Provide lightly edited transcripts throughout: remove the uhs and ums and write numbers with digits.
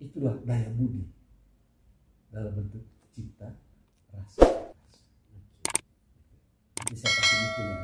itulah daya budi dalam bentuk cipta rasa. Bisa kasih bukunya.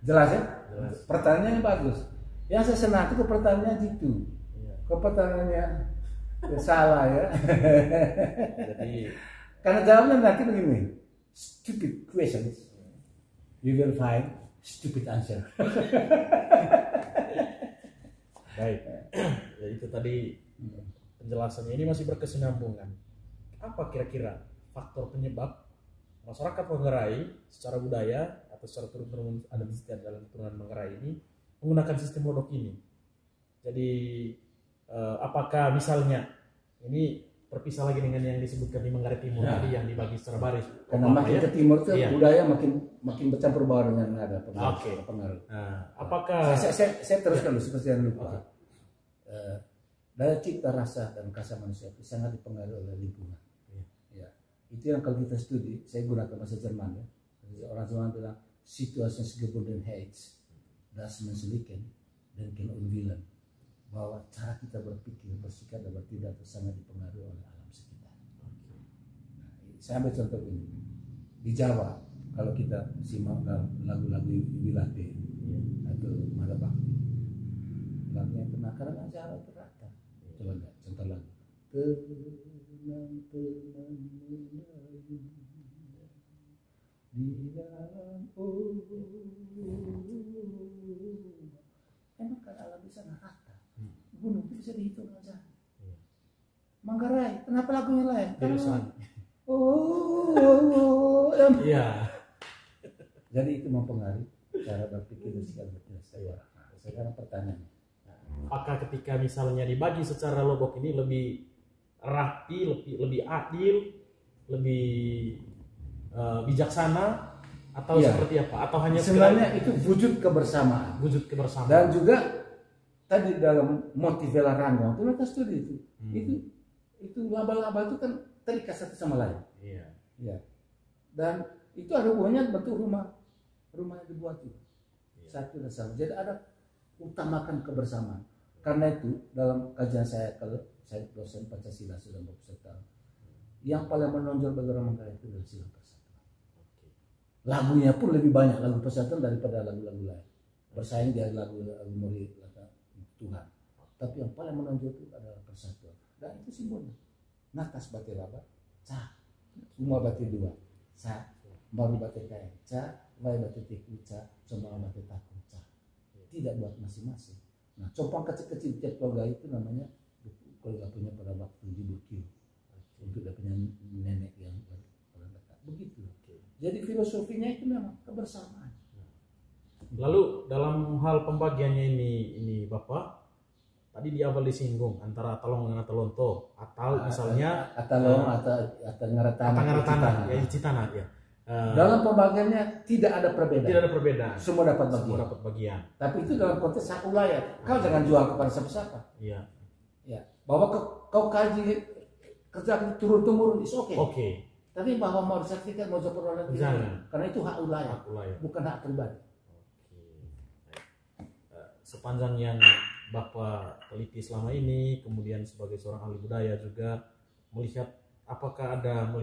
Jelas ya? Jelas. Pertanyaannya bagus. Yang saya senang itu ke pertanyaannya gitu. Ke pertanyaannya salah ya. Jadi Karena jawabnya nanti begini. Stupid questions. You will find stupid answer. baik. Ya, itu tadi penjelasannya. Ini masih berkesinambungan. Apa kira-kira faktor penyebab masyarakat Manggarai secara budaya atau secara turun-temurun adat istiadat dalam keturunan Manggarai ini menggunakan sistem lodok ini? Jadi apakah misalnya ini terpisah lagi dengan yang disebutkan di Manggarai Timur tadi yang dibagi secara baris? Karena makin ke timur tuh budaya makin bercampur baur dengan ada pengaruh. Nah, apakah saya teruskan dulu seperti yang lupa. Daya cipta rasa dan kasar manusia itu sangat dipengaruhi oleh lingkungan. Ya, itu yang kalau kita studi, saya gunakan bahasa Jerman ya. Orang Jerman bilang situationsgebunden Heights, das Menschlichen denken und Willen, bahwa cara kita berpikir, bersikap dan bertindak itu sangat dipengaruhi oleh alam sekitar. Nah, saya ambil contoh ini di Jawa, kalau kita simak lagu-lagu Wilate atau Madabakti, lagunya kena karena Jawa itu rata. Coba lihat contoh lagu. Tenang-tenang melayu di dalam emang kan alam di sana rata. Gunung itu bisa dihitung aja. Manggarai, kenapa lagunya lain? Karena iya. Jadi itu mempengaruhi cara berpikir dan segala macam. Sekarang pertanyaannya, apakah ketika misalnya dibagi secara lodok ini lebih rapi, lebih adil, lebih bijaksana, atau seperti apa? Atau hanya sebenarnya itu wujud kebersamaan. Wujud kebersamaan. Dan juga tadi dalam motivela Ranggong itu mereka studi itu. Itu laba-laba itu kan terikat satu sama lain. Iya. Ya. Dan itu ada hubungannya bentuk rumah yang dibuat itu. Satu dan sama. Jadi ada utamakan kebersamaan. Karena itu dalam kajian saya, kalau saya dosen Pancasila sudah 40 tahun, yang paling menonjol bagi orang Manggarai itu adalah sila persatuan. Lagunya pun lebih banyak lagu persatuan daripada lagu-lagu lain. Bersaing di lagu murid Tuhan. Tapi yang paling menonjol itu adalah persatuan. Dan itu simbolnya. Natas bati raba, ca, semua bati dua, ca, baru bati kaya, ca, vai bati tiku, ca, semua bati taku, ca. Tidak buat masing-masing. Nah, copang kecil-kecil tiap keluarga itu namanya keluarga punya pada waktu jibukil untuk dia punya nenek yang paling dekat. Begitu. Jadi filosofinya itu memang kebersamaan. Lalu dalam hal pembagiannya ini Bapak, tadi di awal disinggung antara Atalong dengan Atalonto, atau misalnya Atalong atau Ngaratana, ya Citana ya. Dalam pembagiannya tidak ada perbedaan. Tidak ada perbedaan. Semua dapat bagian. Semua dapat bagian. Tapi itu dalam konteks satu wilayah. Kau jangan jual kepada siapa-siapa. Iya. Ya. Bahwa kau kaji kerja turun-temurun is oke. Oke. Tapi bahwa mau disertifikat mau jadi perolahan jangan. Karena itu hak wilayah. Hak wilayah. Bukan hak pribadi. Sepanjang yang Bapak teliti selama ini, kemudian sebagai seorang ahli budaya juga melihat apakah ada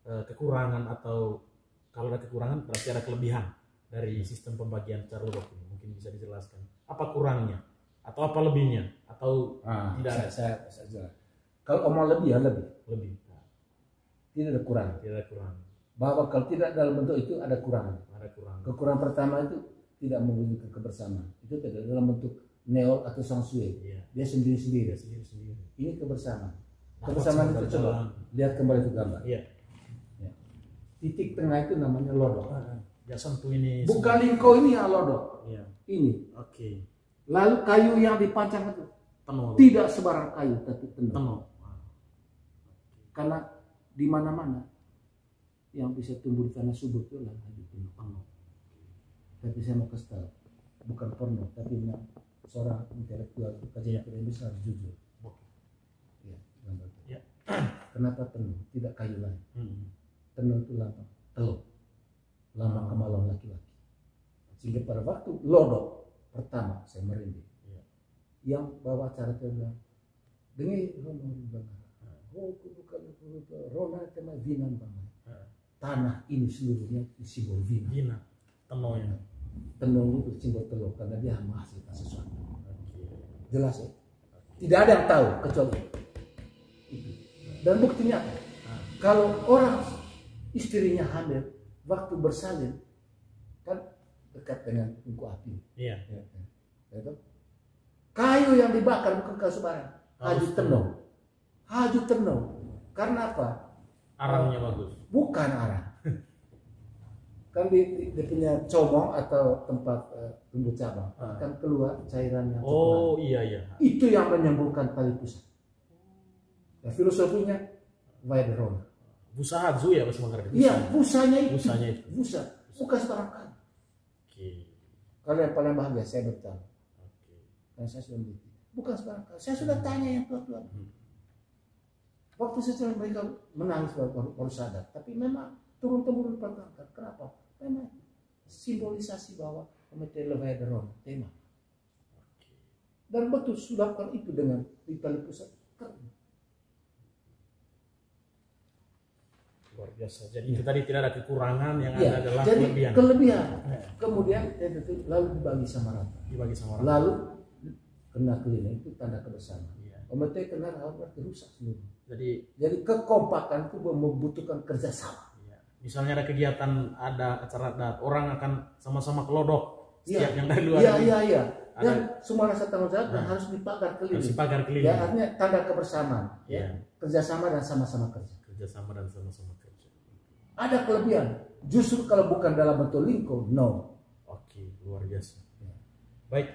kekurangan, atau kalau ada kekurangan berarti ada kelebihan dari sistem pembagian secara lodok ini. Mungkin bisa dijelaskan apa kurangnya atau apa lebihnya, atau tidak ada. Saya kalau omong lebih ya lebih. Tidak ada kurang. Tidak ada kurang. Bahwa kalau tidak dalam bentuk itu ada kurangan. Ada kurang. Kekurangan pertama itu tidak memiliki kebersamaan. Itu tidak dalam bentuk neol atau sangsue. Iya. Dia sendiri-sendiri. Ini kebersamaan. Kebersamaan itu coba lihat kembali ke gambar. Iya. Ya. Titik tengah itu namanya lodok. Ya sentuh ini. Bukan lingko ini yang lodok. Iya. Ini. Oke. Lalu kayu yang dipancang itu Tenun. tidak sebarang kayu tapi tenun. Karena di mana-mana yang bisa tumbuh di tanah subur itu adalah kayu tenun. Tapi saya mau kasih tahu, bukan porno, tapi memang seorang intelektual kajian akademis harus jujur. Ya, ya. Kenapa tenun? Tidak kayu lain. Tenun itu lambang telur, lambang kemaluan laki-laki. Sehingga pada waktu lodok pertama saya merinding. Yang bawa acara itu bilang, Dengi ngomong bang. Oh, bukan Rona tema Vinan bang. Tanah ini seluruhnya simbol Vina. Vina, tenonya. Tenung itu simbol telur karena dia menghasilkan sesuatu. Jelas ya? Tidak ada yang tahu kecuali itu. Dan buktinya apa? Kalau orang istrinya hamil waktu bersalin kan dekat dengan tungku api. Iya. Ya, kayu yang dibakar bukan kayu sembarang. Haju tenung. Haju tenung. Karena apa? Arangnya bagus. Bukan arang. Kan di punya comong atau tempat tumbuh cabang kan keluar cairan yang oh iya. Itu yang menyembuhkan tali pusat. Nah, filosofinya Vaidrona. Busa Hadzu ya Mas Manggar. Iya, busanya itu. Busa. Bukan sembarang kayu. Kalau yang paling bahagia saya bertanya. Karena saya sudah meneliti. Bukan sembarang kayu. Saya sudah tanya yang tua-tua. Waktu setelah mereka menangis baru sadar. Tapi memang turun-temurun dipertahankan. Kenapa? Memang simbolisasi bahwa Metode Vaidrona tema. Dan betul sudah lakukan itu dengan di tali pusat. Luar biasa. Jadi itu tadi tidak ada kekurangan, yang ya, ada adalah jadi kelebihan. Kemudian itu lalu dibagi sama rata. Lalu kena kelina itu tanda kebersamaan. Ometnya kena berarti rusak semua. Jadi kekompakan itu membutuhkan kerjasama. Misalnya ada kegiatan, ada acara adat, orang akan sama-sama kelodok. Setiap yang dari luar. Iya. Dan semua rasa tanggung jawab dan harus dipagar keliling. Ya, artinya tanda kebersamaan. Ya. Kerjasama dan sama-sama kerja. Ada kelebihan. Justru kalau bukan dalam bentuk lingkup, no. Oke, luar biasa. Baik,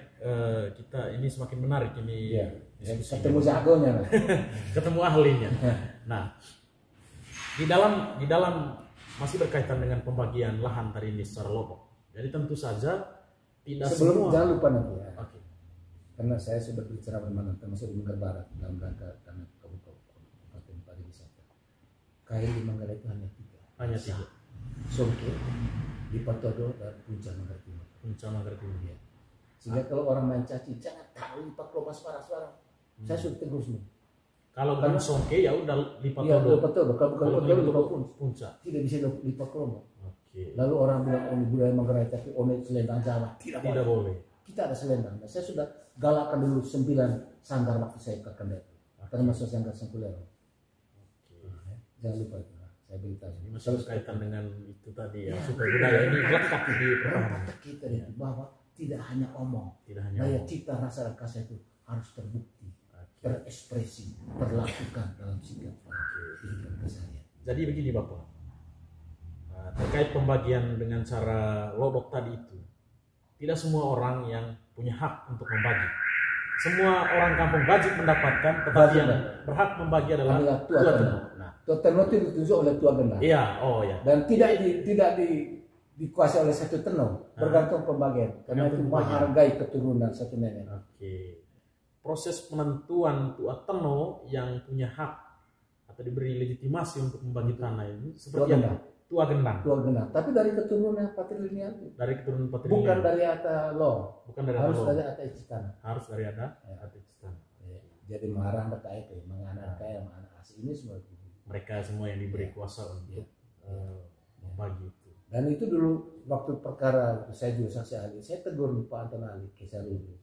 kita ini semakin menarik ini. Ya, ketemu jagonya. Ketemu ahlinya. Nah, di dalam masih berkaitan dengan pembagian lahan tadi ini secara Lombok. Jadi tentu saja tidak sebelum semua. Jangan lupa nanti ya. Oke. Karena saya sudah berbicara dengan termasuk di Manggarai Barat dalam rangka karena kabupaten pariwisata. Kain di Manggarai itu hanya 3. Hanya 3. Songke, Lipatodo dan Puncak Manggarai Timur. Ya. Sehingga kalau orang main caci jangan tahu lipat kelompok suara-suara. Saya sudah tegur semua. Kalau bukan Songke ya udah lipat Iya, Lipatodo. Kalau bukan lipat Puncak. Tidak bisa lipat kelompok. Oke. Lalu orang bilang ini budaya Manggarai tapi ini selendang Jawa. Tidak boleh. Kita ada selendang. Nah, saya sudah galakkan dulu 9 sanggar waktu saya ke Kendal. Termasuk sanggar Sengkulero. Jangan lupa itu. Saya beritahu. Ini masih berkaitan dengan itu tadi ya. Supaya budaya ini lekat di pertahanan kita itu bahwa tidak hanya omong. Daya cipta rasa dan kasih itu harus terbukti, terekspresi, terlakukan dalam sikap kehidupan keseharian. Jadi begini Bapak, terkait pembagian dengan cara lodok tadi itu, tidak semua orang yang punya hak untuk membagi. Semua orang kampung wajib mendapatkan, tetapi yang berhak membagi adalah tua tenun. Tua tenun itu ditunjuk oleh tua gendang. Iya, Dan tidak dikuasai oleh satu tenun, bergantung pembagian. Karena itu menghargai keturunan satu nenek. Oke. Proses penentuan tua tenun yang punya hak atau diberi legitimasi untuk membagi tanah ini seperti apa? Tua gendang. Tapi dari keturunan patrilineal. Dari keturunan patrilineal. Bukan dari Atta Lo. Harus dari Atta Icitana. Harus dari Atta Icitana. Jadi mengarah ke KIP, mengarah ke anak asli ini semua. Mereka semua yang diberi kuasa untuk membagi itu. Dan itu dulu waktu perkara saya juga saksi ahli, saya tegur Pak Anton Ali Kesarudu.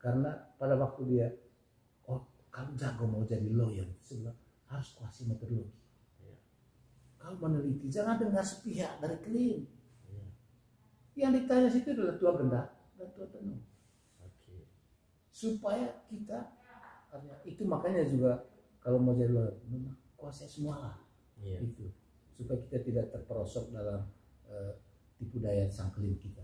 Karena pada waktu dia, kamu jago mau jadi lawyer, sebenarnya harus kuasai metodologi. Kamu meneliti, jangan dengar sepihak dari klaim. Yang ditanya situ adalah tua gendang dan tua tenun. Supaya kita, itu makanya juga kalau mau jadi lawyer, memang kuasai semua lah. Itu supaya kita tidak terperosok dalam tipu daya sang klaim kita.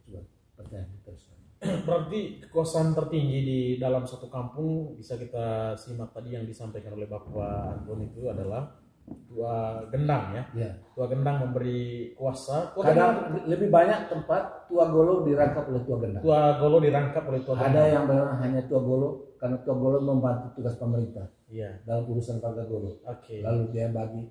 Coba pertanyaan terus. Berarti kekuasaan tertinggi di dalam satu kampung bisa kita simak tadi yang disampaikan oleh Bapak Anton itu adalah tua gendang ya. Tua gendang memberi kuasa. Kadang lebih banyak tempat tua golo dirangkap oleh tua gendang. Tua golo dirangkap oleh tua gendang. Ada yang memang hanya tua golo karena tua golo membantu tugas pemerintah dalam urusan warga golo. Lalu dia bagi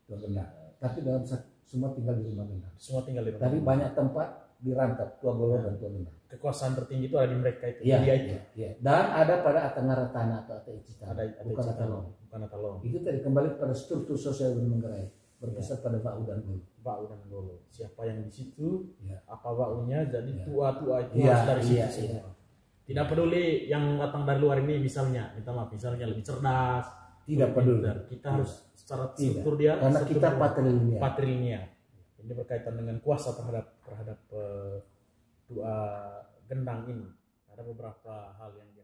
tua gendang. Tapi dalam semua tinggal di rumah gendang. Semua tinggal di rumah. Tapi banyak tempat dirangkap tua golo dan tua gendang. kekuasaan tertinggi itu ada di mereka itu. Iya, Dia itu. iya. Dan ada pada Atangaratana atau Ata-Icitan, Ada bukan Citan, Atalong. bukan Atalong. Itu tadi kembali pada struktur sosial Gunung Manggarai, berpusat pada Bau dan Gulu. Bau dan Golo. Siapa yang di situ, Iya. apa baunya, jadi Iya. tua-tua itu Iya, harus dari situ iya, semua. iya. Tidak peduli yang datang dari luar ini misalnya, minta maaf, misalnya lebih cerdas, Tidak lebih peduli. pintar. Kita harus secara Tidak. struktur dia, Karena struktur kita dia. patrilineal. Patrilineal. Ini berkaitan dengan kuasa terhadap dua gendang ini. Ada beberapa hal yang dia